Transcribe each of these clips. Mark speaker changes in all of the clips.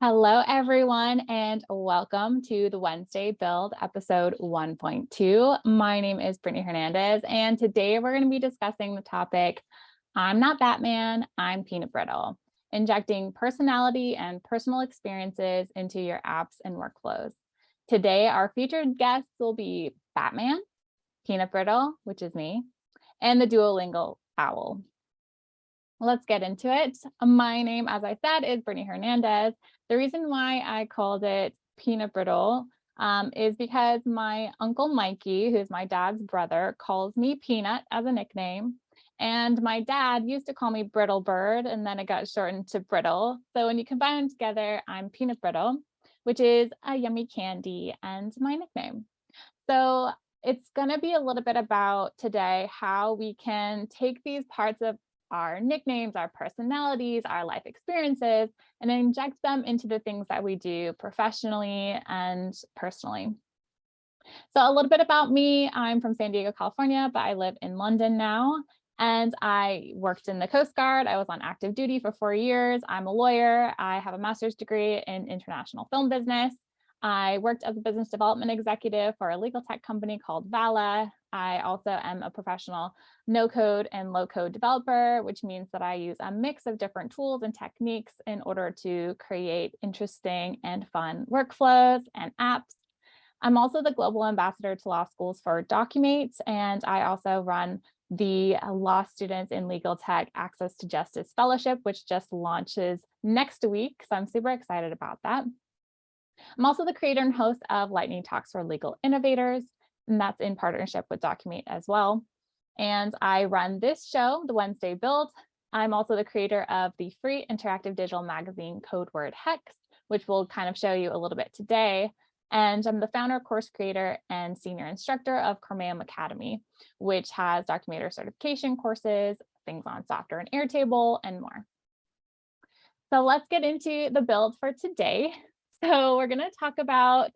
Speaker 1: Hello, everyone, and welcome to the Wednesday Build episode 1.2. My name is Brittany Hernandez, and today we're going to be discussing the topic, I'm not Batman, I'm Peanut Brittle, injecting personality and personal experiences into your apps and workflows. Today, our featured guests will be Batman, Peanut Brittle, which is me, and the Duolingo Owl. Let's get into it. My name, as I said, is Brittany Hernandez. The reason why I called it Peanut Brittle is because my uncle Mikey, who's my dad's brother, calls me Peanut as a nickname. And my dad used to call me Brittle Bird, and then it got shortened to Brittle. So when you combine them together, I'm Peanut Brittle, which is a yummy candy and my nickname. So it's going to be a little bit about today how we can take these parts of our nicknames, our personalities, our life experiences, and inject them into the things that we do professionally and personally. So a little bit about me, I'm from San Diego, California, but I live in London now. And I worked in the Coast Guard. I was on active duty for 4 years. I'm a lawyer. I have a master's degree in international film business. I worked as a business development executive for a legal tech company called Vala. I also am a professional no-code and low-code developer, which means that I use a mix of different tools and techniques in order to create interesting and fun workflows and apps. I'm also the global ambassador to law schools for Documate, and I also run the Law Students in Legal Tech Access to Justice Fellowship, which just launches next week. So I'm super excited about that. I'm also the creator and host of Lightning Talks for Legal Innovators, and that's in partnership with Documate as well. And I run this show, The Wednesday Build. I'm also the creator of the free interactive digital magazine Code Word Hex, which we'll kind of show you a little bit today. And I'm the founder, course creator, and senior instructor of Chromium Academy, which has Documator certification courses, things on software and Airtable, and more. So let's get into the build for today. So we're going to talk about,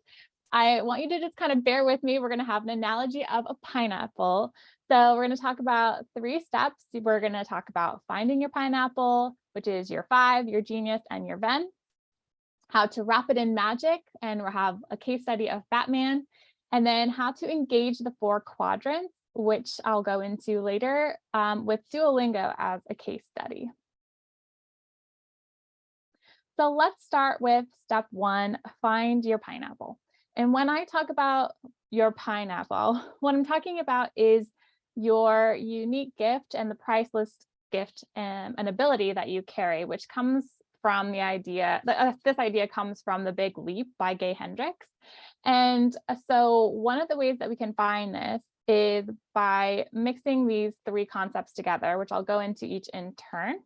Speaker 1: I want you to just kind of bear with me. We're going to have an analogy of a pineapple. So we're going to talk about 3 steps. We're going to talk about finding your pineapple, which is your 5, your genius, and your Venn. How to wrap it in magic, and we'll have a case study of Batman, and then how to engage the 4 quadrants, which I'll go into later with Duolingo as a case study. So let's start with step 1, find your pineapple. And when I talk about your pineapple, what I'm talking about is your unique gift and the priceless gift and ability that you carry, which comes from the idea, this idea comes from The Big Leap by Gay Hendricks. And so one of the ways that we can find this is by mixing these 3 concepts together, which I'll go into each in turn.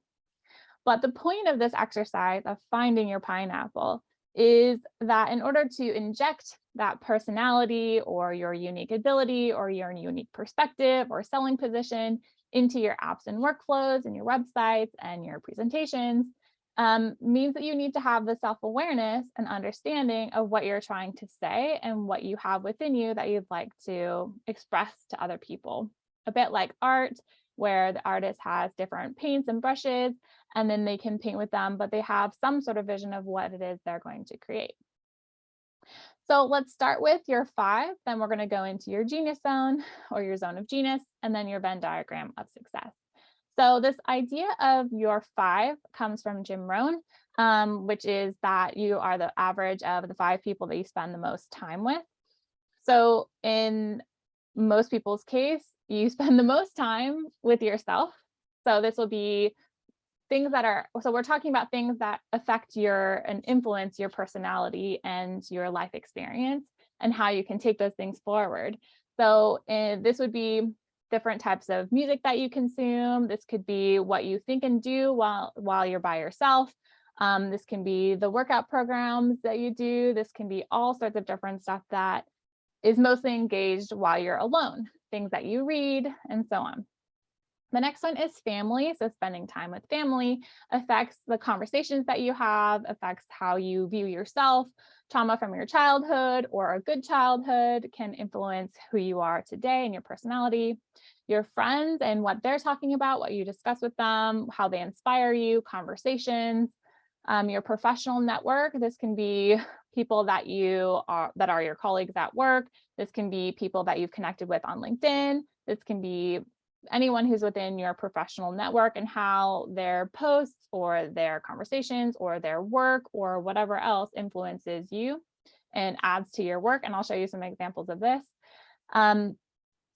Speaker 1: But the point of this exercise of finding your pineapple is that in order to inject that personality or your unique ability or your unique perspective or selling position into your apps and workflows and your websites and your presentations, means that you need to have the self-awareness and understanding of what you're trying to say and what you have within you that you'd like to express to other people. A bit like art, where the artist has different paints and brushes, and then they can paint with them, but they have some sort of vision of what it is they're going to create. So let's start with your 5, then we're going to go into your genius zone or your zone of genius, and then your Venn diagram of success. So this idea of your 5 comes from Jim Rohn, which is that you are the average of the 5 people that you spend the most time with. So in most people's case, you spend the most time with yourself. So this will be things that are, so we're talking about things that affect and influence your personality and your life experience and how you can take those things forward. So this would be different types of music that you consume. This could be what you think and do while you're by yourself. This can be the workout programs that you do. This can be all sorts of different stuff that is mostly engaged while you're alone, things that you read, and so on. The next one is family. So spending time with family affects the conversations that you have, affects how you view yourself. Trauma from your childhood or a good childhood can influence who you are today and your personality. Your friends and what they're talking about, what you discuss with them, how they inspire you, conversations. Your professional network, this can be people that are your colleagues at work. This can be people that you've connected with on LinkedIn. This can be anyone who's within your professional network, and how their posts or their conversations or their work or whatever else influences you and adds to your work. And I'll show you some examples of this. And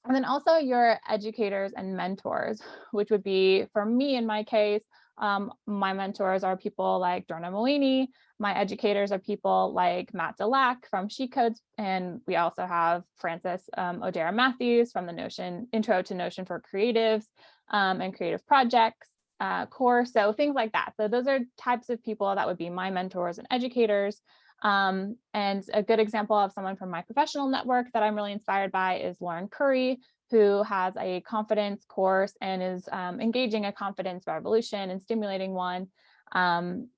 Speaker 1: then also your educators and mentors, which would be, for me in my case, my mentors are people like Dorna Moini. My educators are people like Matt Delac from She Codes. And we also have Frances O'Dara Matthews from the Intro to Notion for Creatives and Creative Projects course. So things like that. So those are types of people that would be my mentors and educators. And a good example of someone from my professional network that I'm really inspired by is Lauren Curry, who has a confidence course and is engaging a confidence revolution and stimulating one. And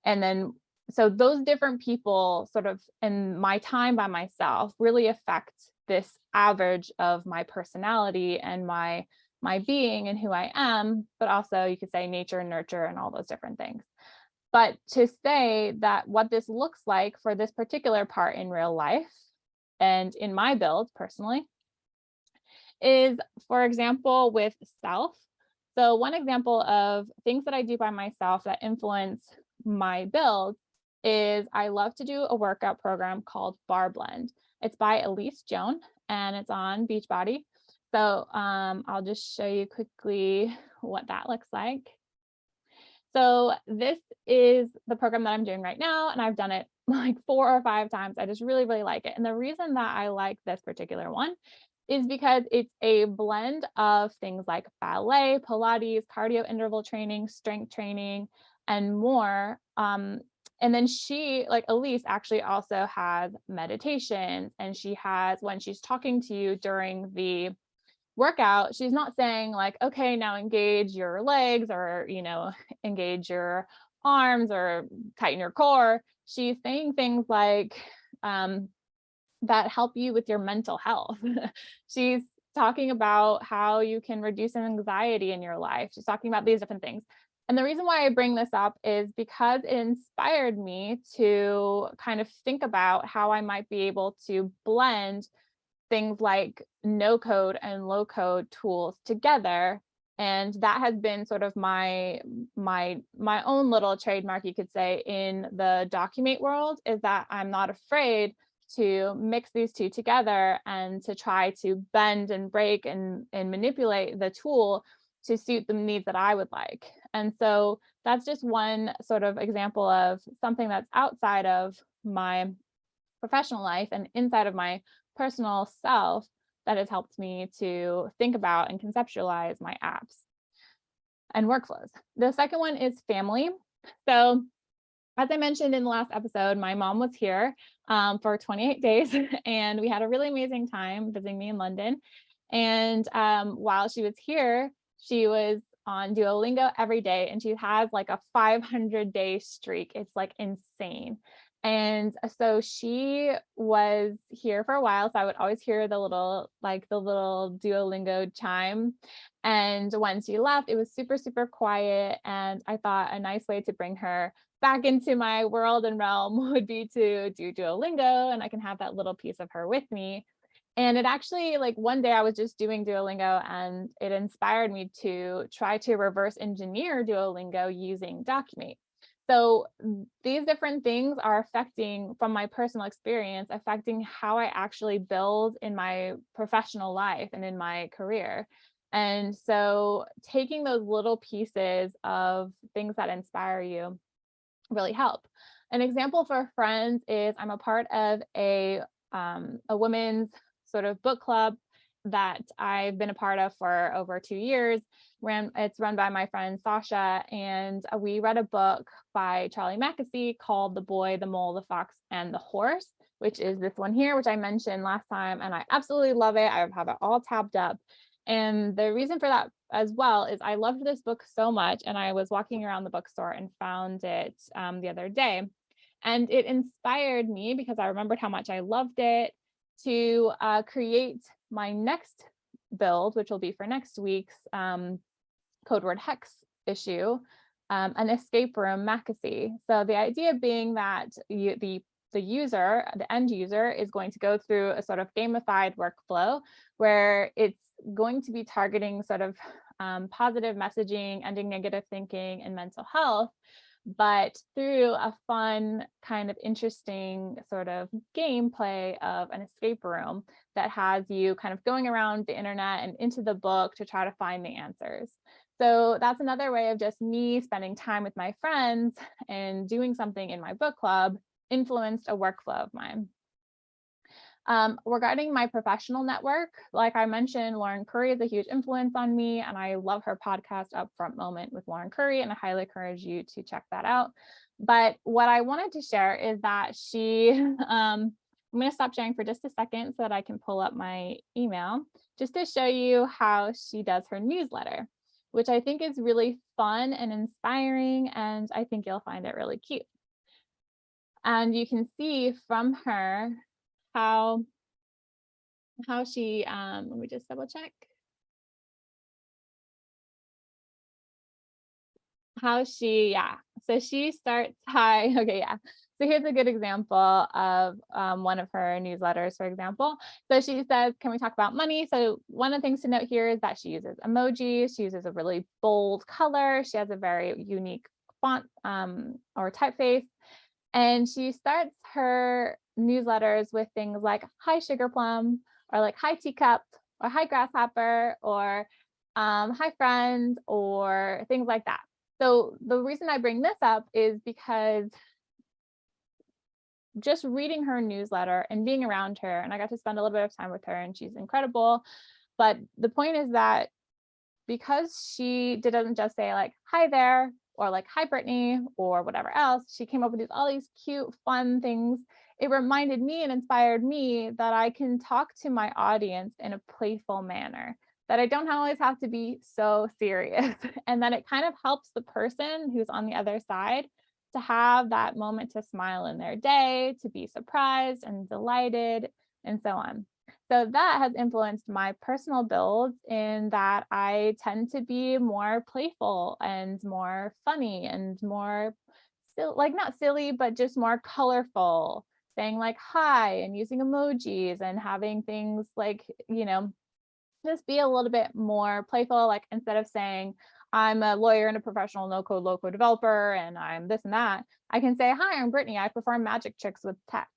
Speaker 1: then, so those different people sort of in my time by myself really affect this average of my personality and my being and who I am, but also you could say nature and nurture and all those different things. But to say that what this looks like for this particular part in real life and in my build personally is, for example, with self. So one example of things that I do by myself that influence my build is I love to do a workout program called Bar Blend. It's by Elise Joan and it's on Beachbody. So I'll just show you quickly what that looks like. So this is the program that I'm doing right now, and I've done it like 4 or 5 times. I just really, really like it. And the reason that I like this particular one is because it's a blend of things like ballet, Pilates, cardio interval training, strength training, and more. And then Elise actually also has meditations, and she has, when she's talking to you during the workout, she's not saying like, okay, now engage your legs or, engage your arms or tighten your core. She's saying things like that help you with your mental health. She's talking about how you can reduce anxiety in your life. She's talking about these different things. And the reason why I bring this up is because it inspired me to kind of think about how I might be able to blend things like no code and low code tools together. And that has been sort of my own little trademark, you could say, in the Documate world, is that I'm not afraid to mix these two together and to try to bend and break and manipulate the tool to suit the needs that I would like. And so that's just one sort of example of something that's outside of my professional life and inside of my personal self that has helped me to think about and conceptualize my apps and workflows. The second one is family. So as I mentioned in the last episode, my mom was here for 28 days and we had a really amazing time visiting me in London. And while she was here, she was on Duolingo every day, and she has like a 500-day streak. It's like insane. And so she was here for a while. So I would always hear the little Duolingo chime. And when she left, it was super, super quiet. And I thought a nice way to bring her back into my world and realm would be to do Duolingo, and I can have that little piece of her with me. And it actually, like one day I was just doing Duolingo and it inspired me to try to reverse engineer Duolingo using Documate. So these different things are affecting, from my personal experience, affecting how I actually build in my professional life and in my career. And so taking those little pieces of things that inspire you really help. An example for friends is I'm a part of a women's sort of book club that I've been a part of for over 2 years. It's run by my friend Sasha, and we read a book by Charlie Mackesy called The Boy, the Mole, the Fox, and the Horse, which is this one here, which I mentioned last time, and I absolutely love it. I have it all tabbed up. And the reason for that as well is I loved this book so much, and I was walking around the bookstore and found it the other day. And it inspired me because I remembered how much I loved it to create my next build, which will be for next week's Code Word Hex issue, an escape room McAfee. So the idea being that the end user is going to go through a sort of gamified workflow where it's going to be targeting sort of positive messaging, ending negative thinking, and mental health, but through a fun, kind of interesting sort of gameplay of an escape room that has you kind of going around the internet and into the book to try to find the answers. So that's another way of just me spending time with my friends and doing something in my book club influenced a workflow of mine. Regarding my professional network, like I mentioned, Lauren Curry is a huge influence on me, and I love her podcast, Upfront Moment with Lauren Curry, and I highly encourage you to check that out. But what I wanted to share is that I'm going to stop sharing for just a second so that I can pull up my email, just to show you how she does her newsletter, which I think is really fun and inspiring, and I think you'll find it really cute. And you can see from her how she, let me just double check. So she starts, hi, okay, yeah. So here's a good example of one of her newsletters, for example. So she says, can we talk about money? So one of the things to note here is that she uses emojis. She uses a really bold color. She has a very unique font or typeface. And she starts her newsletters with things like, hi, sugar plum, or like, hi, teacup, or hi, grasshopper, or hi, friend, or things like that. So the reason I bring this up is because just reading her newsletter and being around her, and I got to spend a little bit of time with her, and she's incredible. But the point is that because she doesn't just say like, hi there, or like, hi, Brittany, or whatever else, she came up with all these cute, fun things. It reminded me and inspired me that I can talk to my audience in a playful manner, that I don't always have to be so serious, and that it kind of helps the person who's on the other side to have that moment to smile in their day, to be surprised and delighted, and so on. So that has influenced my personal builds in that I tend to be more playful and more funny and more like not silly, but just more colorful, saying like hi and using emojis and having things like, just be a little bit more playful. Like instead of saying, I'm a lawyer and a professional no-code, low-code developer, and I'm this and that, I can say, hi, I'm Brittany. I perform magic tricks with tech,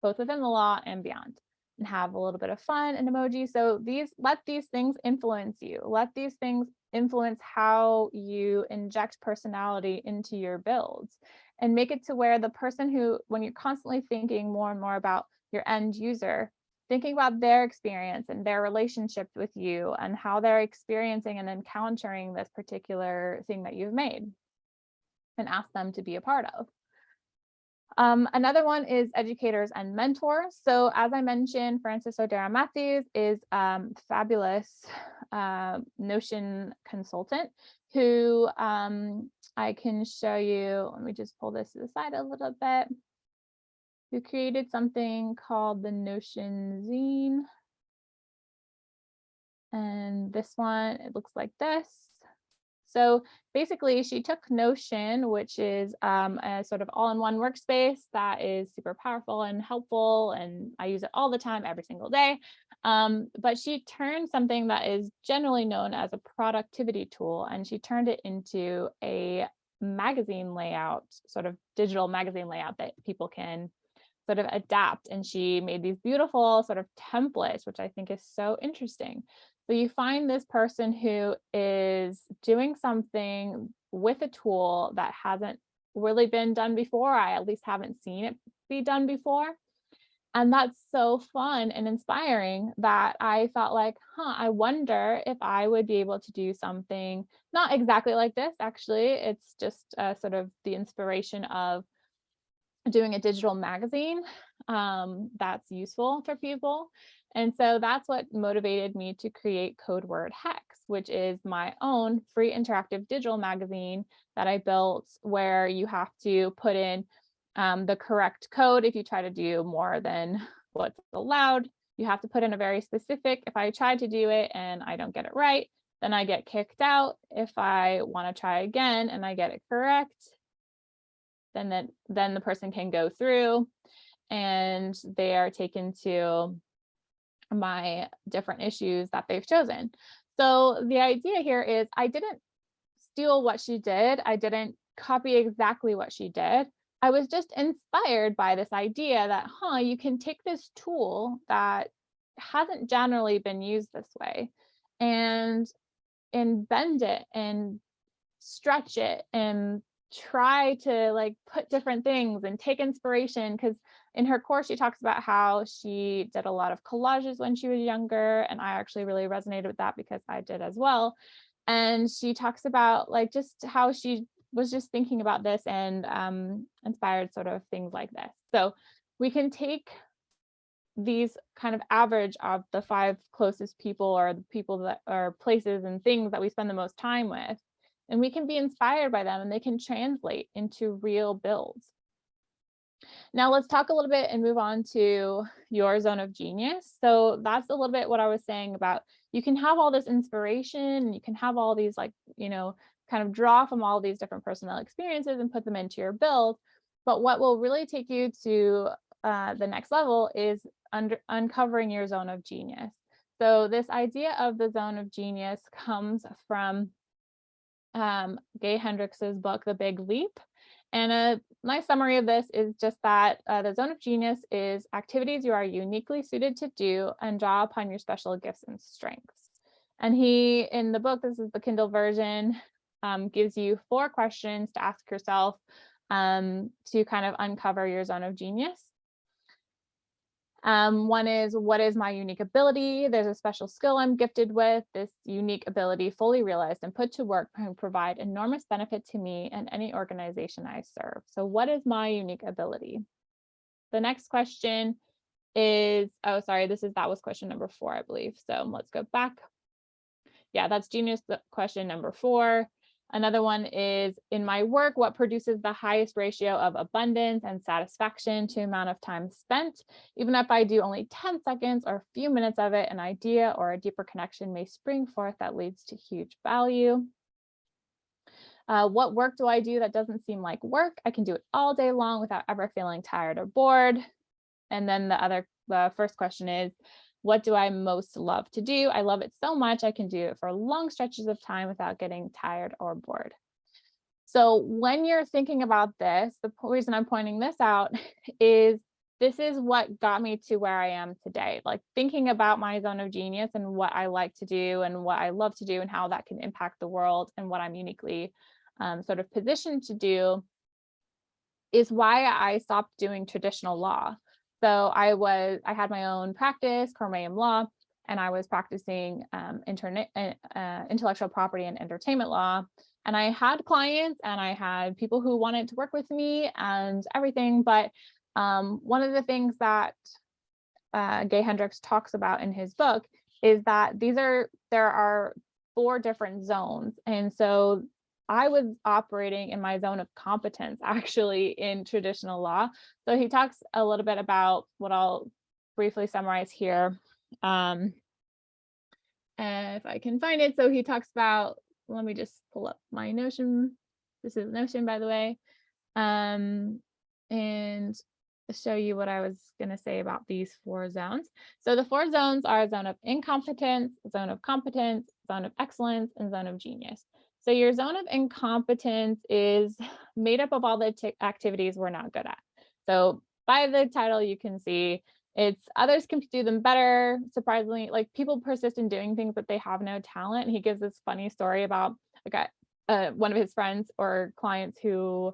Speaker 1: both within the law and beyond, and have a little bit of fun and emoji. So let these things influence you. Let these things influence how you inject personality into your builds, and make it to where the person who, when you're constantly thinking more and more about your end user, thinking about their experience and their relationship with you and how they're experiencing and encountering this particular thing that you've made, and ask them to be a part of. Another one is educators and mentors. So as I mentioned, Frances O'Dara Matthews is fabulous Notion consultant who I can show you. Let me just pull this to the side a little bit. Who created something called the Notion Zine. And this one, it looks like this. So basically, she took Notion, which is a sort of all-in-one workspace that is super powerful and helpful, and I use it all the time, every single day. But she turned something that is generally known as a productivity tool, and she turned it into a magazine layout, sort of digital magazine layout that people can sort of adapt. And she made these beautiful sort of templates, which I think is so interesting. So you find this person who is doing something with a tool that hasn't really been done before. I at least haven't seen it be done before. And that's so fun and inspiring that I felt like, I wonder if I would be able to do something not exactly like this. Actually, it's just sort of the inspiration of doing a digital magazine that's useful for people. And so that's what motivated me to create Code Word Hex, which is my own free interactive digital magazine that I built, where you have to put in the correct code. If you try to do more than what's allowed, you have to put in a very specific, if I try to do it and I don't get it right, then I get kicked out. If I want to try again and I get it correct, then the person can go through and they are taken to my different issues that they've chosen. So the idea here is I didn't steal what she did. I didn't copy exactly what she did. I was just inspired by this idea that, you can take this tool that hasn't generally been used this way and bend it and stretch it and try to like put different things and take inspiration, because in her course she talks about how she did a lot of collages when she was younger, and I actually really resonated with that because I did as well. And she talks about like just how she was just thinking about this and inspired sort of things like this. So we can take these kind of average of the 5 closest people or the people that are places and things that we spend the most time with, and we can be inspired by them and they can translate into real builds. Now let's talk a little bit and move on to your zone of genius. So that's a little bit what I was saying about, you can have all this inspiration and you can have all these like, kind of draw from all these different personal experiences and put them into your build. But what will really take you to the next level is uncovering your zone of genius. So this idea of the zone of genius comes from Gay Hendricks' book, The Big Leap. And a nice summary of this is just that the zone of genius is activities you are uniquely suited to do and draw upon your special gifts and strengths. And he, in the book, this is the Kindle version, gives you 4 questions to ask yourself to kind of uncover your zone of genius. One is, what is my unique ability? There's a special skill I'm gifted with. This unique ability, fully realized and put to work, can provide enormous benefit to me and any organization I serve. So what is my unique ability? The next question is, that was question number 4, I believe. So let's go back. Yeah, that's genius question number 4. Another one is, in my work, what produces the highest ratio of abundance and satisfaction to amount of time spent? Even if I do only 10 seconds or a few minutes of it, an idea or a deeper connection may spring forth that leads to huge value. What work do I do that doesn't seem like work? I can do it all day long without ever feeling tired or bored. And then the first question is, what do I most love to do? I love it so much I can do it for long stretches of time without getting tired or bored. So when you're thinking about this, the reason I'm pointing this out is this is what got me to where I am today. Like thinking about my zone of genius and what I like to do and what I love to do and how that can impact the world and what I'm uniquely sort of positioned to do is why I stopped doing traditional law. So I had my own practice, Cormaium Law, and I was practicing intellectual property and entertainment law. And I had clients and I had people who wanted to work with me and everything. But one of the things that Gay Hendricks talks about in his book is that there are 4 different zones. And so I was operating in my zone of competence actually in traditional law. So he talks a little bit about what I'll briefly summarize here. If I can find it. So he talks about, let me just pull up my Notion. This is Notion, by the way. And show you what I was going to say about these 4 zones. So the 4 zones are zone of incompetence, zone of competence, zone of excellence, and zone of genius. So your zone of incompetence is made up of all the activities we're not good at. So by the title, you can see it's others can do them better. Surprisingly, like people persist in doing things, but they have no talent. And he gives this funny story about one of his friends or clients who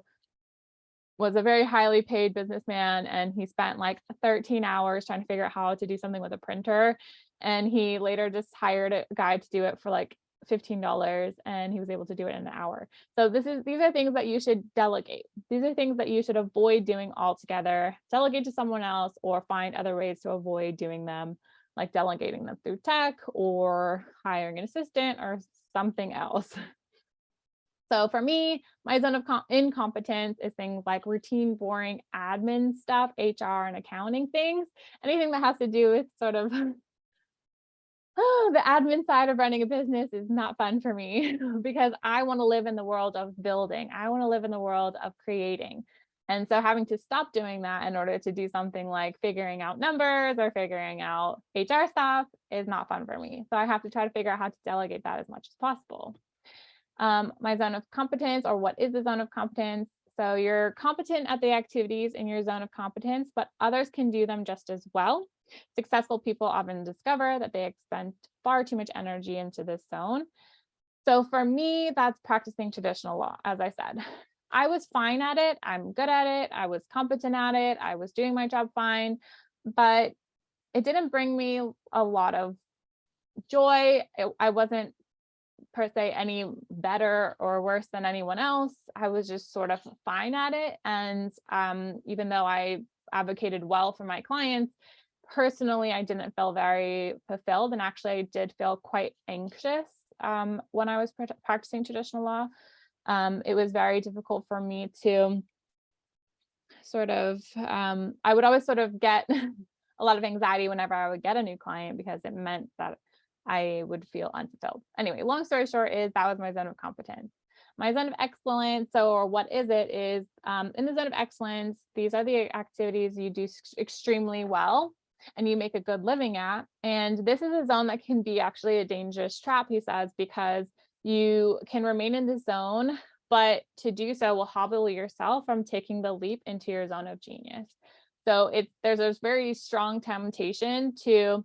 Speaker 1: was a very highly paid businessman, and he spent like 13 hours trying to figure out how to do something with a printer. And he later just hired a guy to do it for like $15, and he was able to do it in an hour. So these are things that you should delegate. These are things that you should avoid doing altogether. Delegate to someone else or find other ways to avoid doing them, like delegating them through tech or hiring an assistant or something else. So for me, my zone of incompetence is things like routine, boring admin stuff, HR and accounting things, anything that has to do with sort of oh, the admin side of running a business is not fun for me because I want to live in the world of building. I want to live in the world of creating. And so having to stop doing that in order to do something like figuring out numbers or figuring out HR stuff is not fun for me. So I have to try to figure out how to delegate that as much as possible. My zone of competence, or what is the zone of competence? So you're competent at the activities in your zone of competence, but others can do them just as well. Successful people often discover that they expend far too much energy into this zone. So for me, that's practicing traditional law. As I said, I was fine at it. I'm good at it. I was competent at it. I was doing my job fine, but it didn't bring me a lot of joy. I wasn't per se any better or worse than anyone else. I was just sort of fine at it. And even though I advocated well for my clients, personally, I didn't feel very fulfilled. And actually, I did feel quite anxious when I was practicing traditional law. It was very difficult for me to sort of, I would always sort of get a lot of anxiety whenever I would get a new client because it meant that I would feel unfulfilled. Anyway, long story short is that was my zone of competence. My zone of excellence, so or what is it, is in the zone of excellence, these are the activities you do extremely well and you make a good living at. And this is a zone that can be actually a dangerous trap, he says, because you can remain in the zone, but to do so will hobble yourself from taking the leap into your zone of genius. So there's this very strong temptation to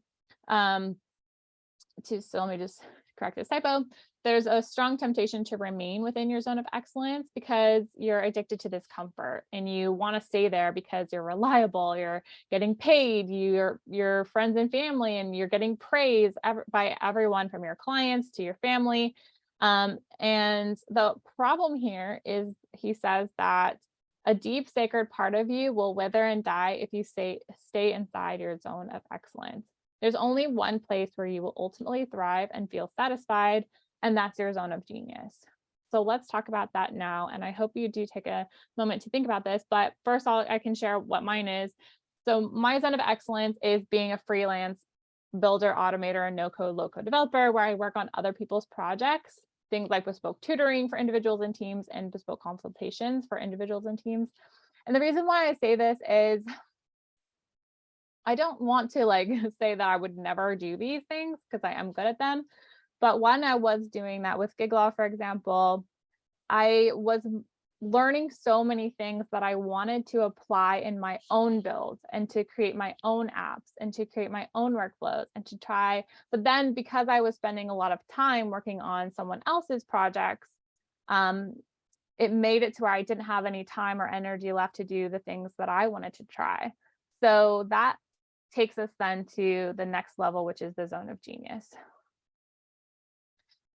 Speaker 1: so let me just correct this typo. There's a strong temptation to remain within your zone of excellence because you're addicted to this comfort and you want to stay there because you're reliable, you're getting paid, your friends and family, and you're getting praise by everyone from your clients to your family. And the problem here is, he says that a deep sacred part of you will wither and die if you stay inside your zone of excellence. There's only one place where you will ultimately thrive and feel satisfied, and that's your zone of genius. So let's talk about that now. And I hope you do take a moment to think about this. But first, I can share what mine is. So my zone of excellence is being a freelance builder, automator, and no-code, low-code developer, where I work on other people's projects, things like bespoke tutoring for individuals and teams and bespoke consultations for individuals and teams. And the reason why I say this is I don't want to say that I would never do these things because I am good at them. But when I was doing that with gig law, for example, I was learning so many things that I wanted to apply in my own builds and to create my own apps and to create my own workflows and to try. But then because I was spending a lot of time working on someone else's projects, it made it to where I didn't have any time or energy left to do the things that I wanted to try. So that takes us then to the next level, which is the zone of genius.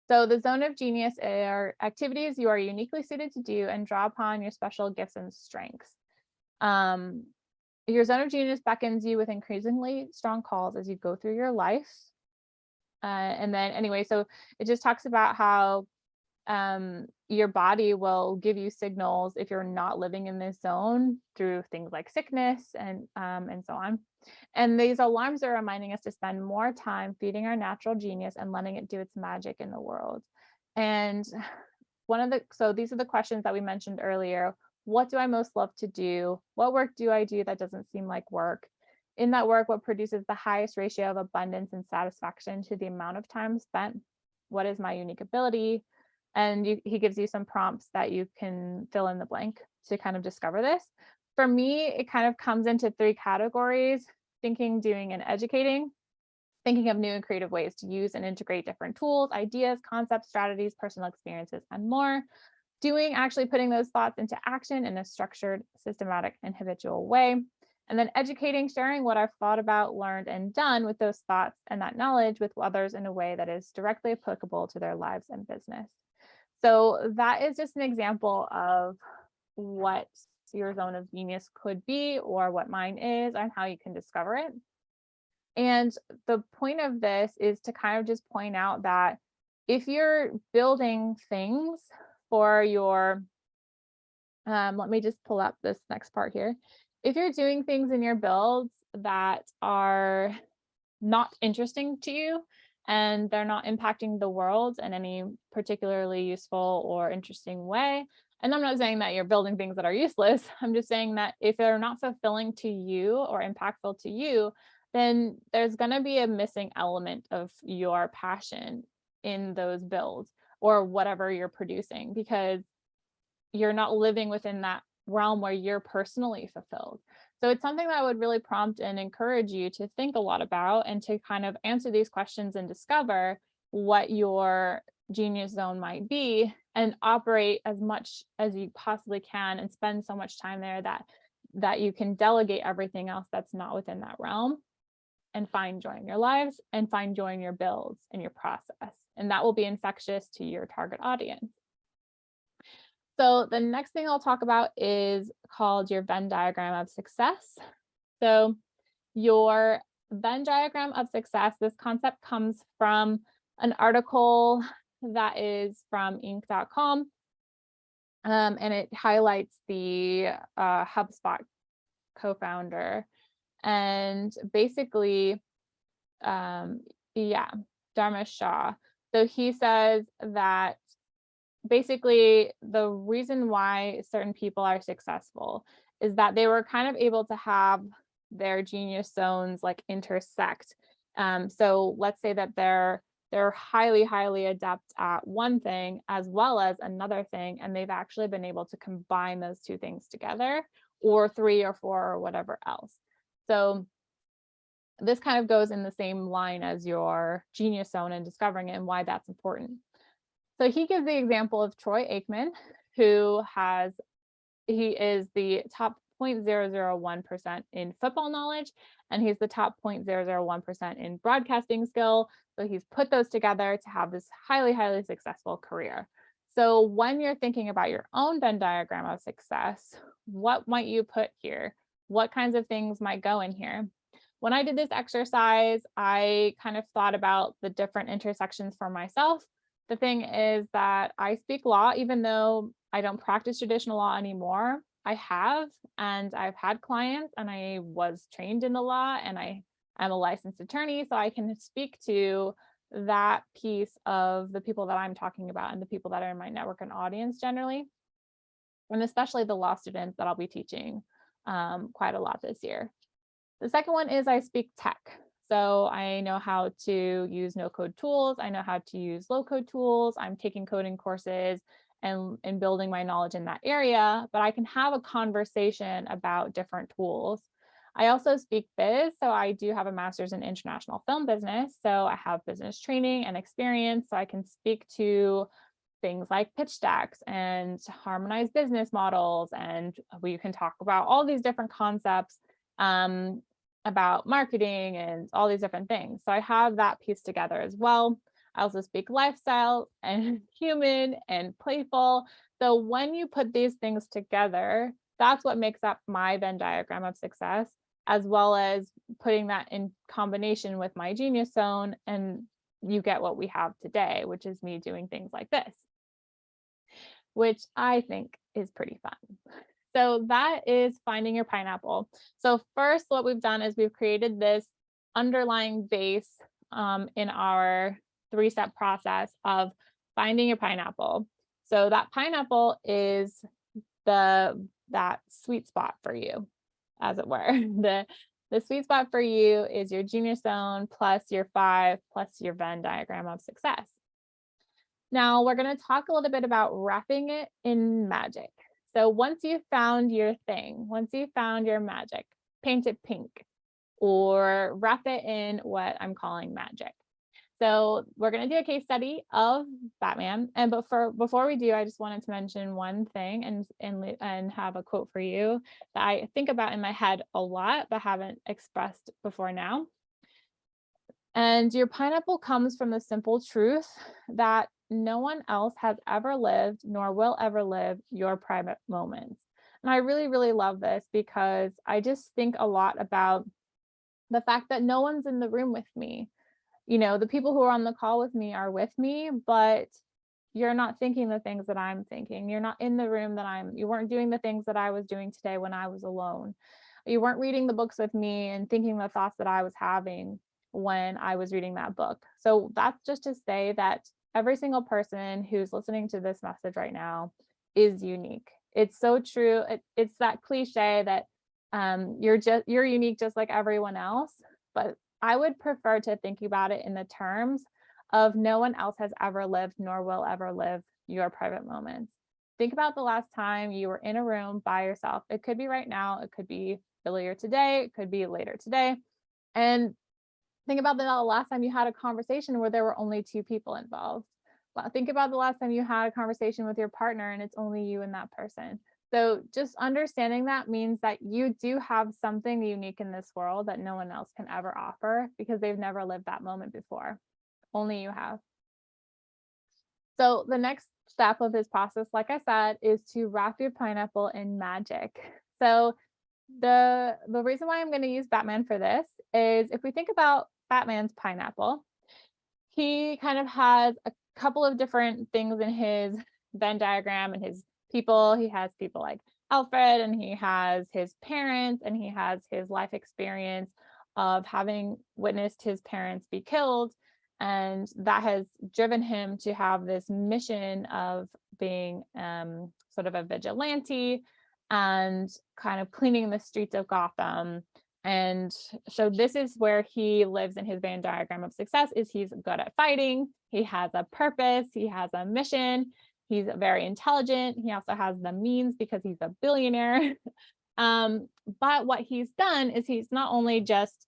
Speaker 1: So the zone of genius are activities you are uniquely suited to do and draw upon your special gifts and strengths. Your zone of genius beckons you with increasingly strong calls as you go through your life. And then anyway, so it just talks about how your body will give you signals if you're not living in this zone through things like sickness and so on. And these alarms are reminding us to spend more time feeding our natural genius and letting it do its magic in the world. And so these are the questions that we mentioned earlier. What do I most love to do? What work do I do that doesn't seem like work? In that work, what produces the highest ratio of abundance and satisfaction to the amount of time spent? What is my unique ability? And he gives you some prompts that you can fill in the blank to kind of discover this. For me, it kind of comes into 3 categories: thinking, doing, and educating. Thinking of new and creative ways to use and integrate different tools, ideas, concepts, strategies, personal experiences, and more. Doing, actually putting those thoughts into action in a structured, systematic, and habitual way. And then educating, sharing what I've thought about, learned, and done with those thoughts and that knowledge with others in a way that is directly applicable to their lives and business. So that is just an example of what your zone of genius could be, or what mine is, and how you can discover it. And the point of this is to kind of just point out that if you're building things for your, let me just pull up this next part here. If you're doing things in your builds that are not interesting to you, and they're not impacting the world in any particularly useful or interesting way. And I'm not saying that you're building things that are useless. I'm just saying that if they're not fulfilling to you or impactful to you, then there's going to be a missing element of your passion in those builds or whatever you're producing, because you're not living within that realm where you're personally fulfilled. So it's something that I would really prompt and encourage you to think a lot about, and to kind of answer these questions and discover what your genius zone might be, and operate as much as you possibly can, and spend so much time there that you can delegate everything else that's not within that realm, and find joy in your lives and find joy in your builds and your process. And that will be infectious to your target audience. So the next thing I'll talk about is called your Venn diagram of success. So your Venn diagram of success, this concept comes from an article that is from Inc.com, and it highlights the HubSpot co-founder. And basically, Dharmesh Shah. So he says that basically the reason why certain people are successful is that they were kind of able to have their genius zones like intersect. So let's say that they're highly adept at one thing as well as another thing, and they've actually been able to combine those two things together, or three or four or whatever else. So this kind of goes in the same line as your genius zone and discovering it and why that's important. So he gives the example of Troy Aikman, he is the top 0.001% in football knowledge, and he's the top 0.001% in broadcasting skill. So he's put those together to have this highly successful career. So when you're thinking about your own Venn diagram of success, what might you put here? What kinds of things might go in here? When I did this exercise, I kind of thought about the different intersections for myself. The thing is that I speak law, even though I don't practice traditional law anymore. I have, and I've had clients, and I was trained in the law, and I am a licensed attorney, so I can speak to that piece of the people that I'm talking about and the people that are in my network and audience generally, and especially the law students that I'll be teaching quite a lot this year. The second one is I speak tech. So I know how to use no-code tools. I know how to use low-code tools. I'm taking coding courses and building my knowledge in that area, but I can have a conversation about different tools. I also speak biz. So I do have a master's in international film business. So I have business training and experience. So I can speak to things like pitch decks and harmonized business models. And we can talk about all these different concepts about marketing and all these different things. So I have that piece together as well. I also speak lifestyle and human and playful. So when you put these things together, that's what makes up my Venn diagram of success, as well as putting that in combination with my genius zone, and you get what we have today, which is me doing things like this, which I think is pretty fun. So that is finding your pineapple. So first, what we've done is we've created this underlying base in our 3-step process of finding your pineapple. So that pineapple is that sweet spot for you, as it were. The sweet spot for you is your genius zone plus your 5 plus your Venn diagram of success. Now we're going to talk a little bit about wrapping it in magic. So once you've found your thing, once you've found your magic, paint it pink or wrap it in what I'm calling magic. So we're going to do a case study of Batman. But before we do, I just wanted to mention one thing and have a quote for you that I think about in my head a lot, but haven't expressed before now. And your pineapple comes from the simple truth that no one else has ever lived nor will ever live your private moments. And I really love this because I just think a lot about the fact that no one's in the room with me. You know, the people who are on the call with me are with me, but you're not thinking the things that I'm thinking. You're not in the room you weren't doing the things that I was doing today when I was alone. You weren't reading the books with me and thinking the thoughts that I was having. when I was reading that book. So that's just to say that every single person who's listening to this message right now is unique. It's so true. It's that cliche that you're unique just like everyone else, but I would prefer to think about it in the terms of no one else has ever lived nor will ever live your private moments. Think about the last time you were in a room by yourself. It could be right now, it could be earlier today, it could be later today. And think about the last time you had a conversation where there were only two people involved. Well, think about the last time you had a conversation with your partner and it's only you and that person. So just understanding that means that you do have something unique in this world that no one else can ever offer because they've never lived that moment before. Only you have. So the next step of this process, like I said, is to wrap your pineapple in magic. So the reason why I'm going to use Batman for this is if we think about Batman's pineapple, he kind of has a couple of different things in his Venn diagram and his people. He has people like Alfred, and he has his parents, and he has his life experience of having witnessed his parents be killed. And that has driven him to have this mission of being sort of a vigilante and kind of cleaning the streets of Gotham. And so this is where he lives in his Venn diagram of success. Is he's good at fighting, he has a purpose, he has a mission, he's very intelligent, he also has the means because he's a billionaire. But what he's done is he's not only just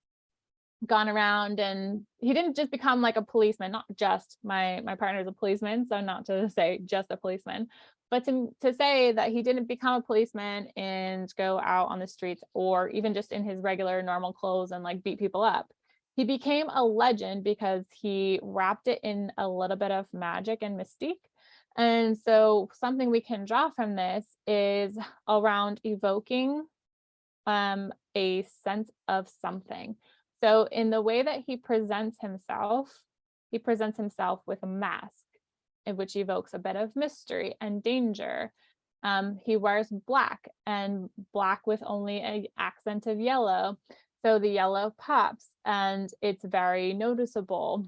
Speaker 1: gone around, and he didn't just become like a policeman, not just my partner's a policeman, so not to say just a policeman, but to say that he didn't become a policeman and go out on the streets or even just in his regular normal clothes and like beat people up. He became a legend because he wrapped it in a little bit of magic and mystique. And so something we can draw from this is around evoking a sense of something. So in the way that he presents himself with a mask, in which evokes a bit of mystery and danger. He wears black, and black with only an accent of yellow. So the yellow pops and it's very noticeable.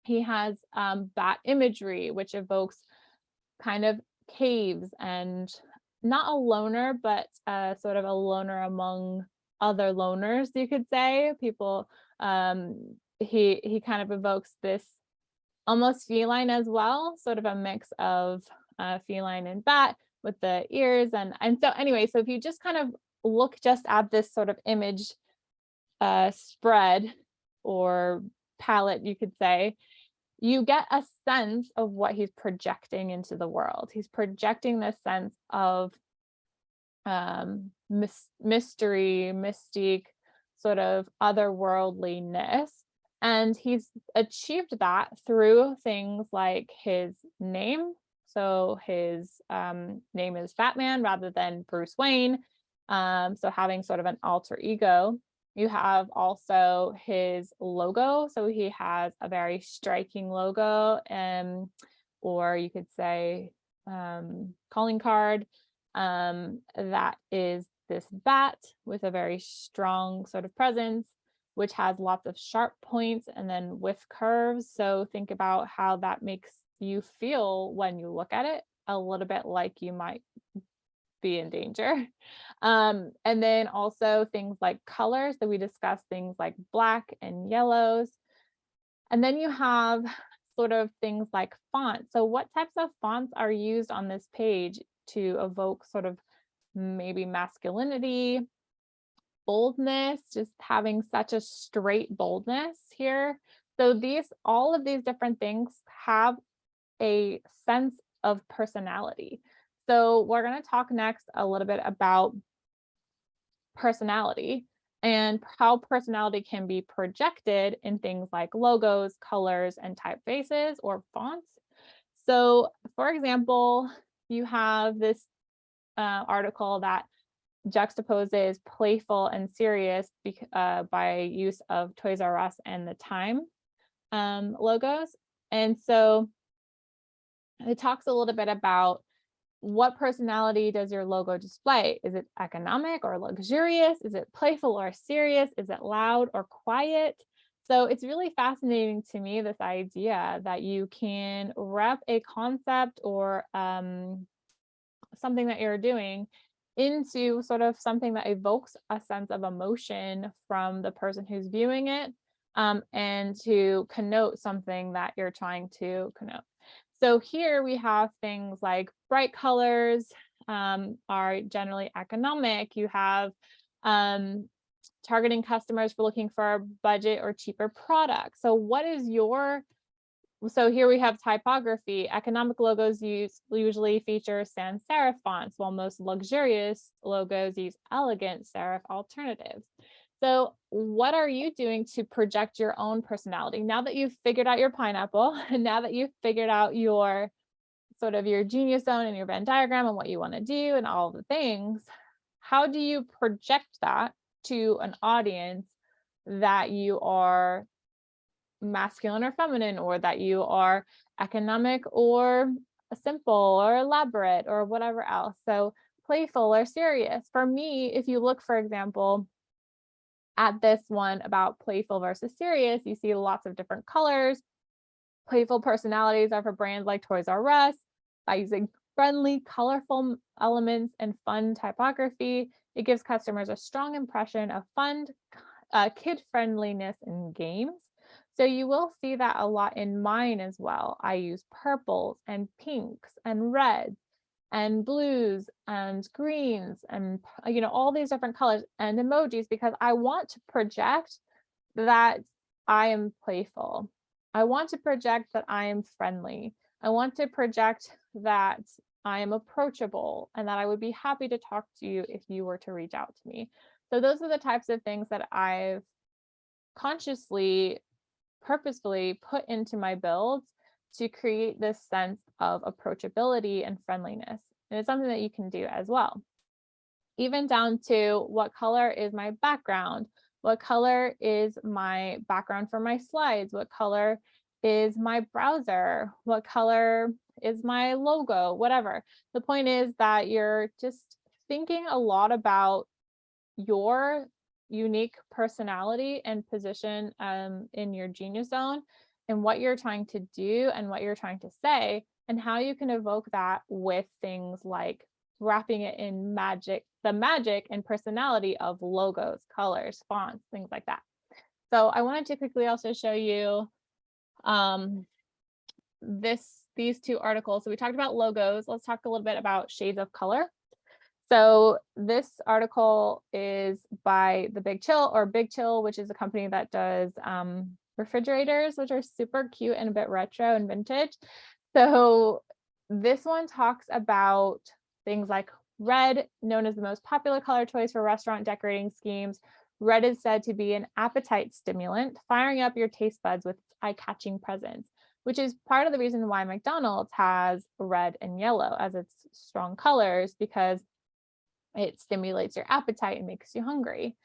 Speaker 1: He has bat imagery, which evokes kind of caves and not a loner, but sort of a loner among other loners, you could say. People, he kind of evokes this almost feline as well, sort of a mix of feline and bat with the ears. And so anyway, so if you just kind of look just at this sort of image spread or palette, you could say, you get a sense of what he's projecting into the world. He's projecting this sense of mystery, mystique, sort of otherworldliness. And he's achieved that through things like his name. So his name is Batman rather than Bruce Wayne. So having sort of an alter ego. You have also his logo. So he has a very striking logo, or you could say calling card. That is this bat with a very strong sort of presence, which has lots of sharp points and then with curves. So think about how that makes you feel when you look at it, a little bit like you might be in danger. And then also things like colors that we discussed, things like black and yellows. And then you have sort of things like fonts. So what types of fonts are used on this page to evoke sort of maybe masculinity, boldness, just having such a straight boldness here. So all of these different things have a sense of personality. So we're going to talk next a little bit about personality and how personality can be projected in things like logos, colors, and typefaces or fonts. So for example, you have this article that juxtaposes playful and serious by use of Toys R Us and the Time logos. And so it talks a little bit about what personality does your logo display? Is it economic or luxurious? Is it playful or serious? Is it loud or quiet? So it's really fascinating to me, this idea that you can wrap a concept or something that you're doing into sort of something that evokes a sense of emotion from the person who's viewing it, and to connote something that you're trying to connote. So here we have things like bright colors are generally economic. You have um, targeting customers for looking for a budget or cheaper product. So what is your so here we have typography. Economic logos usually feature sans serif fonts, while most luxurious logos use elegant serif alternatives. So what are you doing to project your own personality? Now that you've figured out your pineapple, and now that you've figured out your sort of your genius zone and your Venn diagram and what you want to do and all the things, how do you project that to an audience that you are masculine or feminine, or that you are economic or simple or elaborate or whatever else? So playful or serious. For me, if you look, for example, at this one about playful versus serious, you see lots of different colors. Playful personalities are for brands like Toys R Us. By using friendly, colorful elements and fun typography, it gives customers a strong impression of fun, kid friendliness in games. So you will see that a lot in mine as well. I use purples and pinks and reds and blues and greens and all these different colors and emojis, because I want to project that I am playful. I want to project that I am friendly. I want to project that I am approachable and that I would be happy to talk to you if you were to reach out to me. So those are the types of things that I've consciously, purposefully put into my builds to create this sense of approachability and friendliness. And it's something that you can do as well. Even down to what color is my background? What color is my background for my slides? What color is my browser? What color is my logo? Whatever. The point is that you're just thinking a lot about your unique personality and position in your genius zone, and what you're trying to do and what you're trying to say, and how you can evoke that with things like wrapping it in the magic and personality of logos, colors, fonts, things like that. So I wanted to quickly also show you these two articles. So we talked about logos. Let's talk a little bit about shades of color. So this article is by the Big Chill, which is a company that does refrigerators, which are super cute and a bit retro and vintage. So this one talks about things like red, known as the most popular color choice for restaurant decorating schemes. Red is said to be an appetite stimulant, firing up your taste buds with eye-catching presence, which is part of the reason why McDonald's has red and yellow as its strong colors, because it stimulates your appetite and makes you hungry.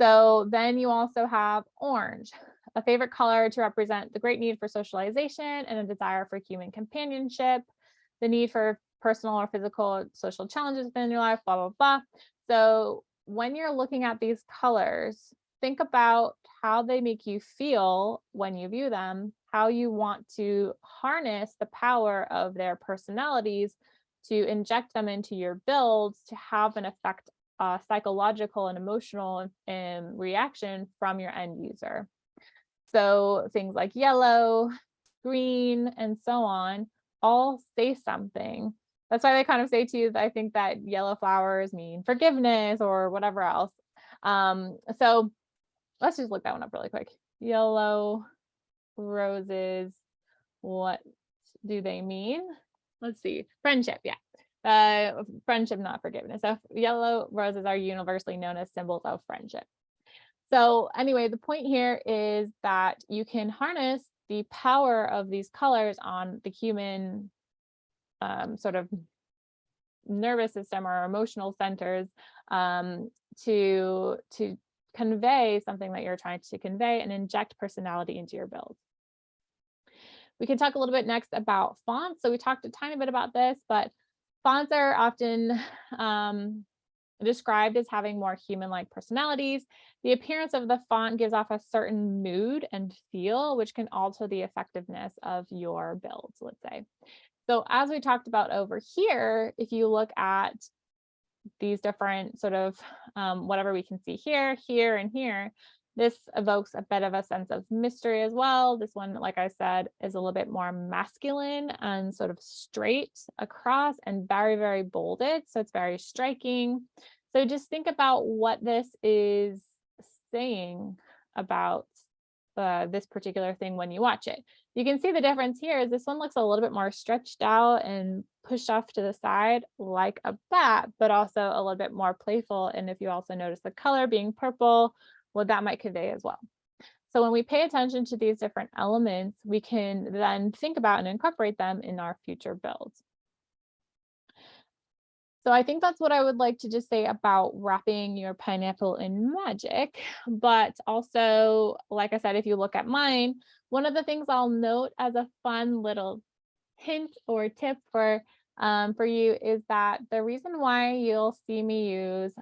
Speaker 1: So then you also have orange, a favorite color to represent the great need for socialization and a desire for human companionship, the need for personal or physical social challenges within your life, blah, blah, blah. So when you're looking at these colors, think about how they make you feel when you view them, how you want to harness the power of their personalities to inject them into your builds to have an effect, psychological and emotional reaction from your end user. So things like yellow, green, and so on all say something. That's why they kind of say to you that I think that yellow flowers mean forgiveness or whatever else. So let's just look that one up really quick. Yellow roses, what do they mean? Let's see. Friendship, yeah. Friendship, not forgiveness. So yellow roses are universally known as symbols of friendship. So anyway, the point here is that you can harness the power of these colors on the human sort of nervous system or emotional centers to convey something that you're trying to convey and inject personality into your build. We can talk a little bit next about fonts. So we talked a tiny bit about this, but fonts are often Described as having more human-like personalities, the appearance of the font gives off a certain mood and feel, which can alter the effectiveness of your builds, let's say. So as we talked about over here, if you look at these different sort of whatever we can see here, here, and here, this evokes a bit of a sense of mystery as well. This one, like I said, is a little bit more masculine and sort of straight across and very, very bolded. So it's very striking. So just think about what this is saying about this particular thing when you watch it. You can see the difference here is this one looks a little bit more stretched out and pushed off to the side like a bat, but also a little bit more playful. And if you also notice the color being purple, what that might convey as well. So when we pay attention to these different elements, we can then think about and incorporate them in our future builds. So I think that's what I would like to just say about wrapping your pineapple in magic. But also, like I said, if you look at mine, one of the things I'll note as a fun little hint or tip for you is that the reason why you'll see me use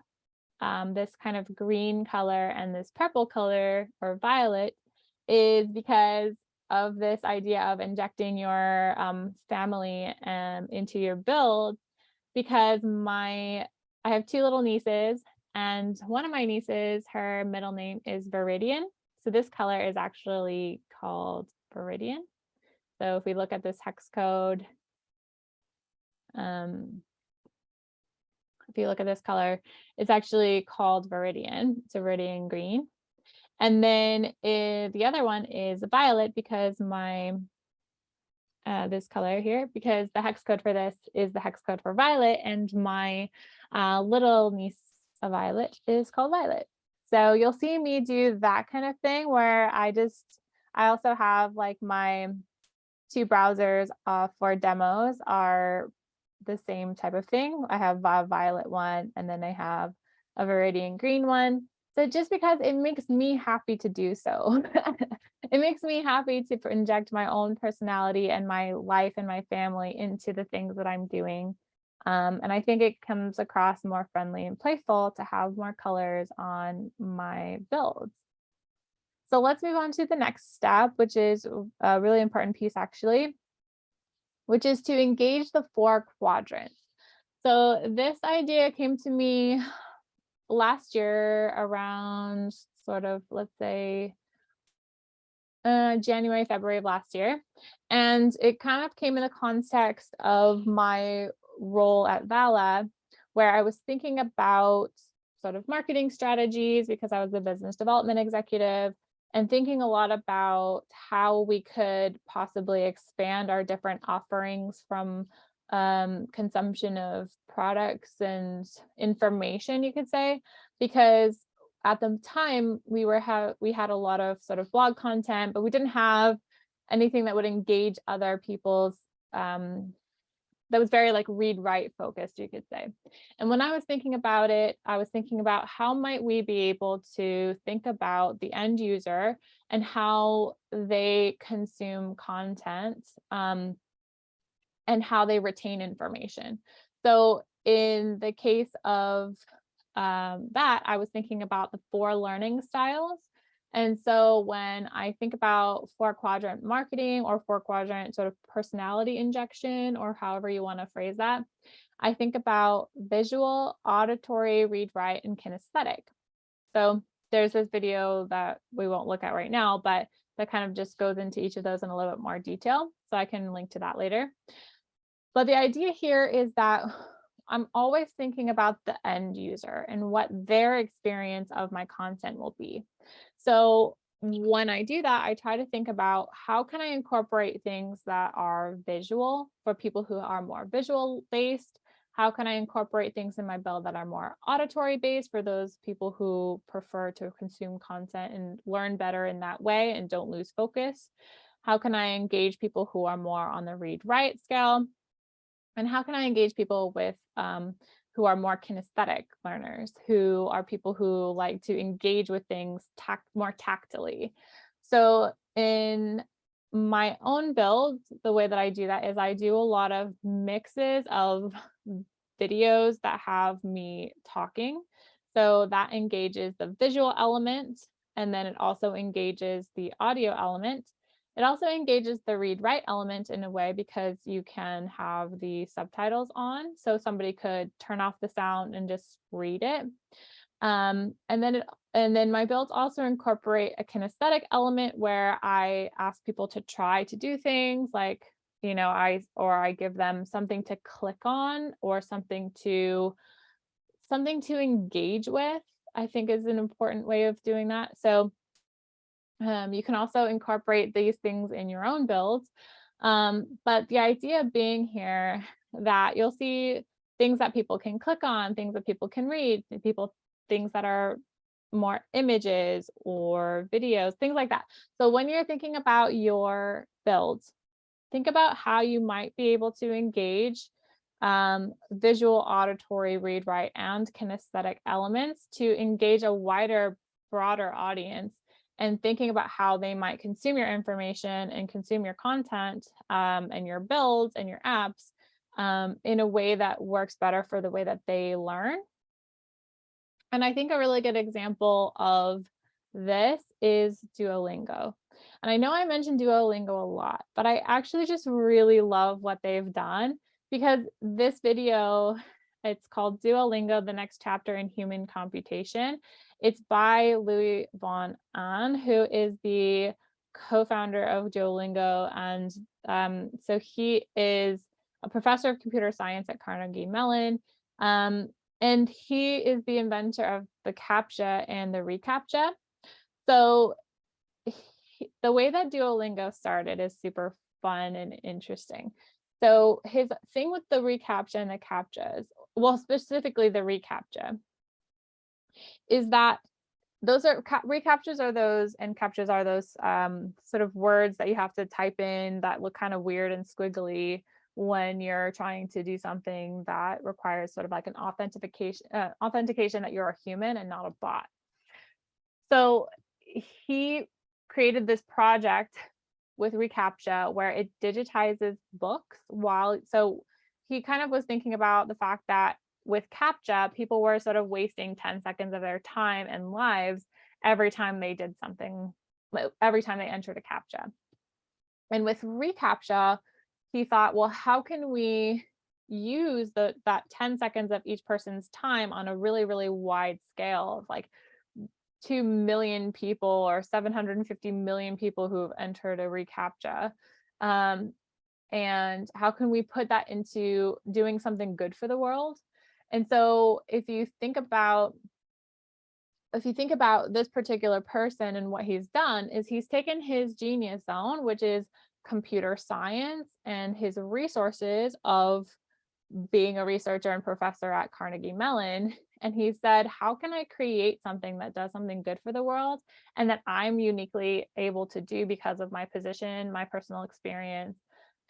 Speaker 1: this kind of green color and this purple color or violet is because of this idea of injecting your family into your build. Because I have two little nieces, and one of my nieces, her middle name is Viridian. So this color is actually called Viridian. So if we look at this hex code, if you look at this color, it's actually called Viridian. It's a Viridian green. And then the other one is violet because this color here, because the hex code for this is the hex code for violet, and my little niece of Violet is called Violet. So you'll see me do that kind of thing where I also have like my two browsers for demos are the same type of thing. I have a violet one, and then I have a Viridian green one. So just because it makes me happy to do so. It makes me happy to inject my own personality and my life and my family into the things that I'm doing. And I think it comes across more friendly and playful to have more colors on my builds. So let's move on to the next step, which is a really important piece actually, which is to engage the 4 quadrants. So this idea came to me last year around sort of, let's say, January, February of last year. And it kind of came in the context of my role at Vala, where I was thinking about sort of marketing strategies because I was a business development executive, and thinking a lot about how we could possibly expand our different offerings from consumption of products and information, you could say, because at the time we had a lot of sort of blog content, but we didn't have anything that would engage other people's that was very like read write focused, you could say. And when I was thinking about it, I was thinking about how might we be able to think about the end user and how they consume content and how they retain information. So in the case of that, I was thinking about the 4 learning styles. And so when I think about 4 quadrant marketing or 4 quadrant sort of personality injection, or however you want to phrase that, I think about visual, auditory, read, write, and kinesthetic. So there's this video that we won't look at right now, but that kind of just goes into each of those in a little bit more detail. So I can link to that later. But the idea here is that I'm always thinking about the end user and what their experience of my content will be. So when I do that, I try to think about how can I incorporate things that are visual for people who are more visual based? How can I incorporate things in my build that are more auditory based for those people who prefer to consume content and learn better in that way and don't lose focus? How can I engage people who are more on the read write scale? And how can I engage people with who are more kinesthetic learners, who are people who like to engage with things more tactily? So in my own builds, the way that I do that is I do a lot of mixes of videos that have me talking. So that engages the visual element, and then it also engages the audio element. It also engages the read write element in a way because you can have the subtitles on. So somebody could turn off the sound and just read it. And then my builds also incorporate a kinesthetic element where I ask people to try to do things like, I give them something to click on or something to engage with, I think is an important way of doing that. So you can also incorporate these things in your own builds. But the idea being here that you'll see things that people can click on, things that people can read, things that are more images or videos, things like that. So when you're thinking about your builds, think about how you might be able to engage visual, auditory, read, write, and kinesthetic elements to engage a wider, broader audience, and thinking about how they might consume your information and consume your content and your builds and your apps in a way that works better for the way that they learn. And I think a really good example of this is Duolingo. And I know I mentioned Duolingo a lot, but I actually just really love what they've done, because this video, it's called Duolingo, The Next Chapter in Human Computation. It's by Louis von Ahn, who is the co-founder of Duolingo. And so he is a professor of computer science at Carnegie Mellon. And he is the inventor of the CAPTCHA and the reCAPTCHA. So the way that Duolingo started is super fun and interesting. So his thing with the reCAPTCHA and the CAPTCHAs, well, specifically the reCAPTCHA, is that those are reCAPTCHAs are those, and CAPTCHAs are those sort of words that you have to type in that look kind of weird and squiggly when you're trying to do something that requires sort of like an authentication that you're a human and not a bot. So he created this project with reCAPTCHA where it digitizes books so he kind of was thinking about the fact that with CAPTCHA, people were sort of wasting 10 seconds of their time and lives every time they did something, every time they entered a CAPTCHA. And with reCAPTCHA, he thought, well, how can we use that 10 seconds of each person's time on a really, really wide scale of like 2 million people or 750 million people who have entered a reCAPTCHA? And how can we put that into doing something good for the world? And so if you think about this particular person, and what he's done is he's taken his genius zone, which is computer science, and his resources of being a researcher and professor at Carnegie Mellon, and he said, how can I create something that does something good for the world and that I'm uniquely able to do because of my position, my personal experience,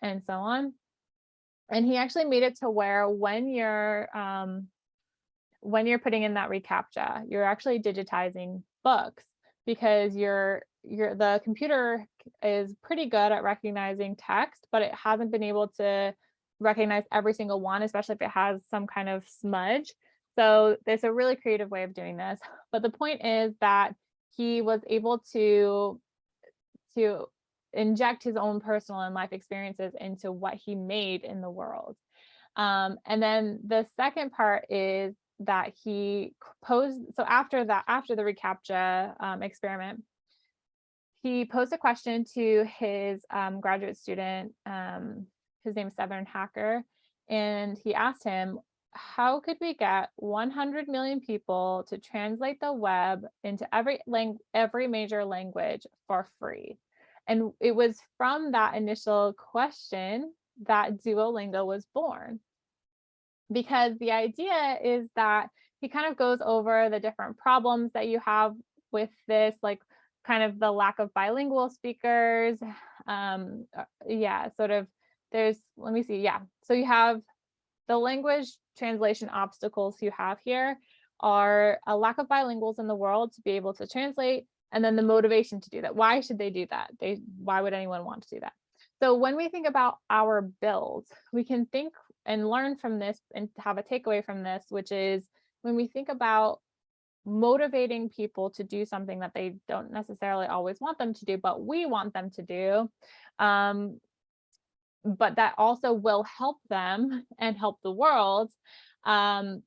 Speaker 1: and so on. And he actually made it to where when you're putting in that reCAPTCHA, you're actually digitizing books, because the computer is pretty good at recognizing text, but it hasn't been able to recognize every single one, especially if it has some kind of smudge. So there's a really creative way of doing this. But the point is that he was able to inject his own personal and life experiences into what he made in the world. And then the second part is that he posed, so after the reCAPTCHA experiment, he posed a question to his graduate student, his name is Severn Hacker, and he asked him, how could we get 100 million people to translate the web into every major language for free? And it was from that initial question that Duolingo was born, because the idea is that he kind of goes over the different problems that you have with this, like kind of the lack of bilingual speakers. So you have the language translation obstacles you have here are a lack of bilinguals in the world to be able to translate, and then the motivation to do that. Why should they do that? Why would anyone want to do that? So when we think about our builds, we can think and learn from this and have a takeaway from this, which is when we think about motivating people to do something that they don't necessarily always want them to do, but we want them to do, um, but that also will help them and help the world. Um,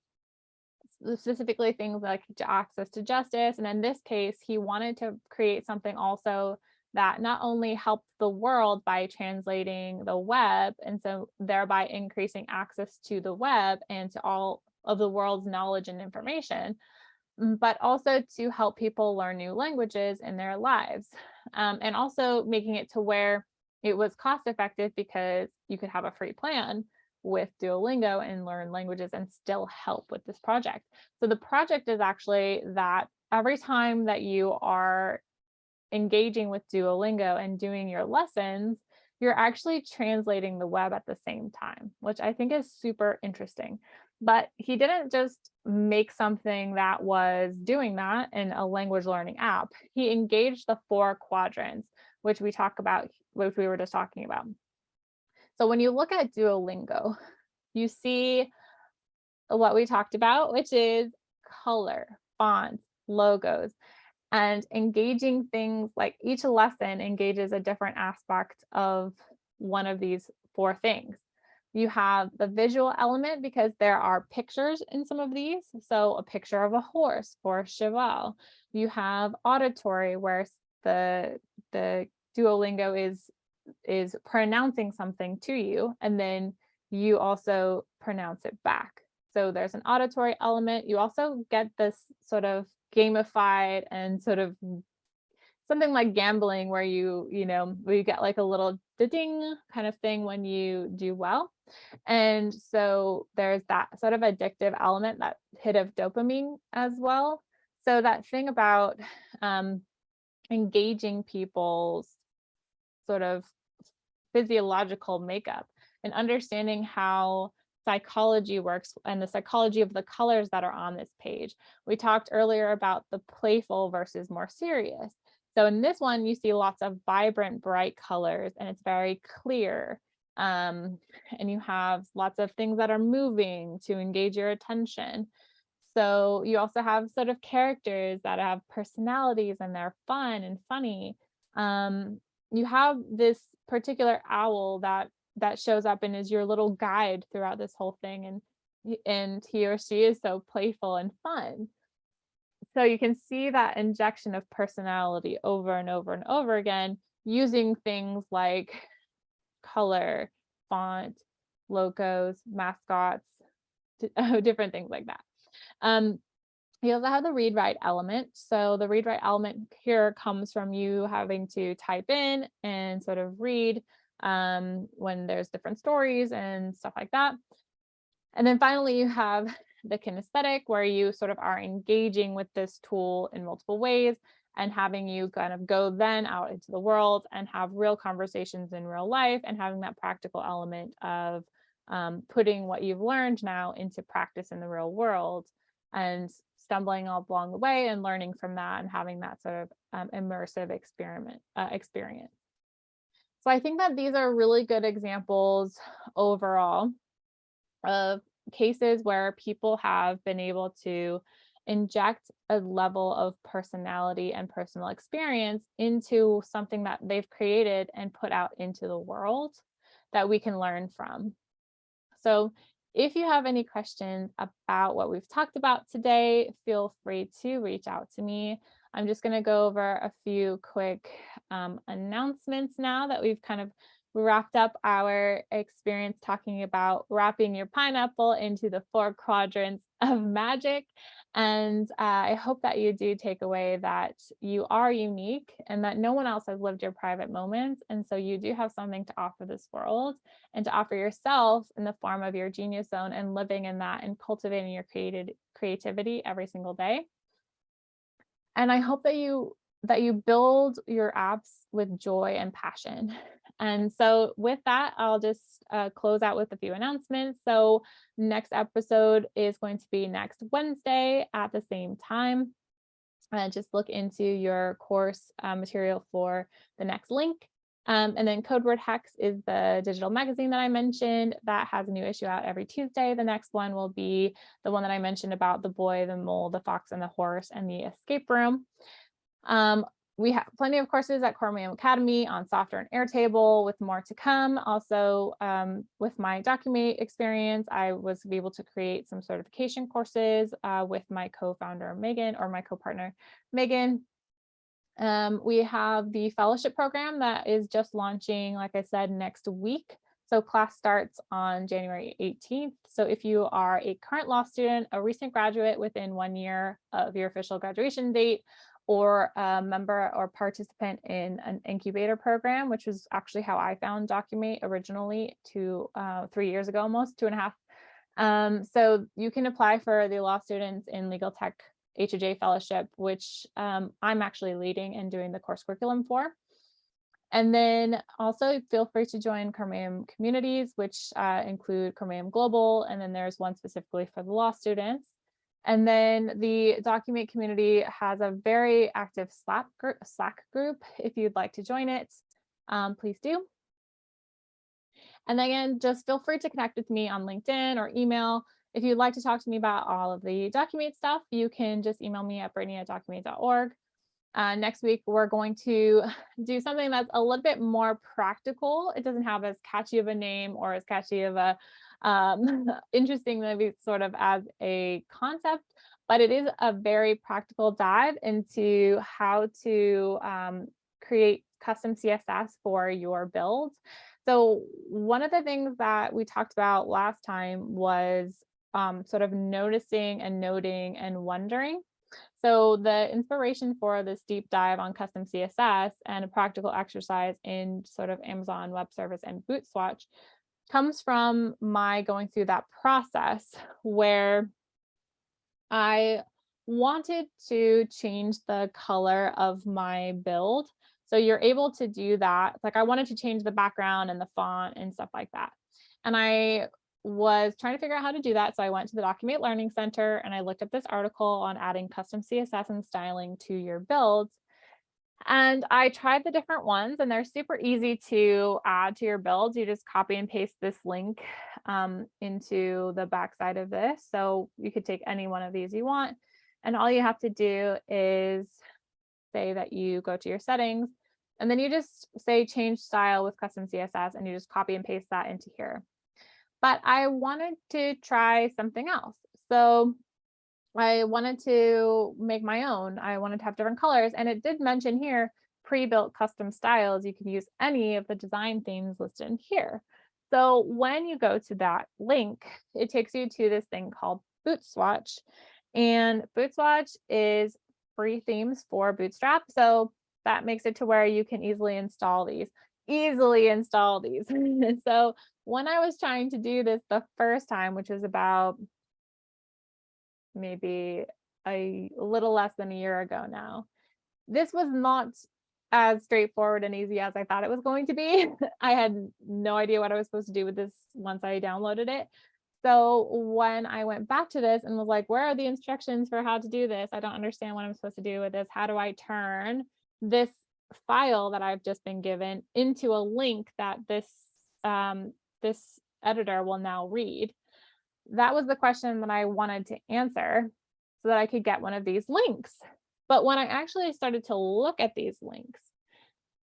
Speaker 1: Specifically things like access to justice. And in this case, he wanted to create something also that not only helped the world by translating the web, and so thereby increasing access to the web and to all of the world's knowledge and information, but also to help people learn new languages in their lives. And also making it to where it was cost effective because you could have a free plan with Duolingo and learn languages and still help with this project. So the project is actually that every time that you are engaging with Duolingo and doing your lessons, you're actually translating the web at the same time, which I think is super interesting. But he didn't just make something that was doing that in a language learning app. He engaged the 4 quadrants, which we were just talking about. So when you look at Duolingo, you see what we talked about, which is color, fonts, logos, and engaging things like each lesson engages a different aspect of one of these 4 things. You have the visual element because there are pictures in some of these. So a picture of a horse or cheval. You have auditory where the Duolingo is pronouncing something to you, and then you also pronounce it back. So there's an auditory element. You also get this sort of gamified and sort of something like gambling where you get like a little ding kind of thing when you do well. And so there's that sort of addictive element, that hit of dopamine as well. So that thing about engaging people's sort of physiological makeup and understanding how psychology works and the psychology of the colors that are on this page. We talked earlier about the playful versus more serious. So in this one, you see lots of vibrant, bright colors, and it's very clear. And you have lots of things that are moving to engage your attention. So you also have sort of characters that have personalities and they're fun and funny. You have this particular owl that shows up and is your little guide throughout this whole thing, and he or she is so playful and fun. So you can see that injection of personality over and over and over again using things like color, font, logos, mascots, different things like that. You also have the read write element. So the read write element here comes from you having to type in and sort of read when there's different stories and stuff like that. And then finally, you have the kinesthetic, where you sort of are engaging with this tool in multiple ways and having you kind of go then out into the world and have real conversations in real life, and having that practical element of putting what you've learned now into practice in the real world and stumbling along the way and learning from that and having that sort of immersive experience. So I think that these are really good examples overall of cases where people have been able to inject a level of personality and personal experience into something that they've created and put out into the world that we can learn from. So if you have any questions about what we've talked about today, feel free to reach out to me. I'm just going to go over a few quick announcements now that we've kind of wrapped up our experience talking about wrapping your pineapple into the 4 quadrants of magic. And I hope that you do take away that you are unique and that no one else has lived your private moments. And so you do have something to offer this world and to offer yourself in the form of your genius zone, and living in that and cultivating your creativity every single day. And I hope that you build your apps with joy and passion. And so with that, I'll just close out with a few announcements. So next episode is going to be next Wednesday at the same time. Just look into your course material for the next link. And then Code Word Hex is the digital magazine that I mentioned that has a new issue out every Tuesday. The next one will be the one that I mentioned about the boy, the mole, the fox, and the horse, and the escape room. We have plenty of courses at Chromium Academy on software and Airtable, with more to come. Also, with my Documate experience, I was able to create some certification courses with my co-founder, Megan, or my co-partner, Megan. We have the fellowship program that is just launching, like I said, next week. So class starts on January 18th. So if you are a current law student, a recent graduate within 1 year of your official graduation date, or a member or participant in an incubator program, which is actually how I found Documate originally 3 years ago, almost 2.5. So you can apply for the law students in legal tech HOJ fellowship, which I'm actually leading and doing the course curriculum for. And then also feel free to join Chromium communities, which include Chromium Global, and then there's one specifically for the law students. And then the Documate community has a very active Slack group. If you'd like to join it, please do. And again, just feel free to connect with me on LinkedIn or email. If you'd like to talk to me about all of the Documate stuff, you can just email me at brittany@documate.org. Next week, we're going to do something that's a little bit more practical. It doesn't have as catchy of a name or as catchy of a interesting maybe sort of as a concept, but it is a very practical dive into how to create custom CSS for your builds. So one of the things that we talked about last time was sort of noticing and noting and wondering. So the inspiration for this deep dive on custom CSS and a practical exercise in sort of Amazon Web Service and Bootswatch comes from my going through that process where I wanted to change the color of my build. So you're able to do that. Like I wanted to change the background and the font and stuff like that. And I was trying to figure out how to do that. So I went to the Documate Learning Center and I looked up this article on adding custom CSS and styling to your builds. And I tried the different ones and they're super easy to add to your builds. You just copy and paste this link into the backside of this. So you could take any one of these you want. And all you have to do is say that you go to your settings and then you just say change style with custom CSS and you just copy and paste that into here. But I wanted to try something else. So I wanted to make my own. I wanted to have different colors. And it did mention here, pre-built custom styles. You can use any of the design themes listed in here. So when you go to that link, it takes you to this thing called Bootswatch. And Bootswatch is free themes for Bootstrap. So that makes it to where you can easily install these. So when I was trying to do this the first time, which was about maybe a little less than a year ago now, this was not as straightforward and easy as I thought it was going to be. I had no idea what I was supposed to do with this once I downloaded it. So when I went back to this and was like, where are the instructions for how to do this? I don't understand what I'm supposed to do with this. How do I turn this file that I've just been given into a link that this editor will now read? That was the question that I wanted to answer so that I could get one of these links. But when I actually started to look at these links,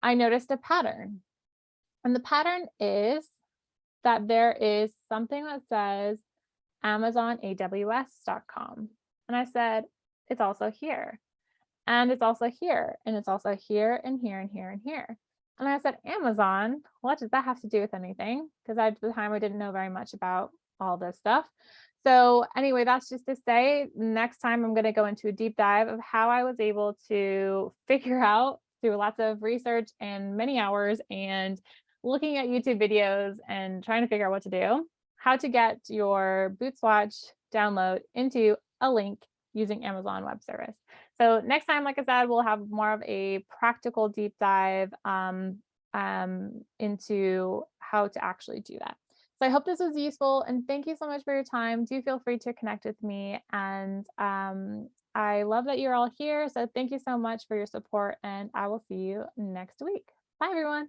Speaker 1: I noticed a pattern. And the pattern is that there is something that says AmazonAWS.com. And I said, it's also here. And it's also here. And it's also here and here and here and here. And I said, Amazon, what does that have to do with anything? Because at the time I didn't know very much about all this stuff. So anyway, that's just to say, next time I'm going to go into a deep dive of how I was able to figure out through lots of research and many hours and looking at YouTube videos and trying to figure out what to do, how to get your Bootswatch download into a link using Amazon Web Service. So next time, like I said, we'll have more of a practical deep dive into how to actually do that. So I hope this was useful and thank you so much for your time. Do feel free to connect with me. And I love that you're all here. So thank you so much for your support and I will see you next week. Bye, everyone.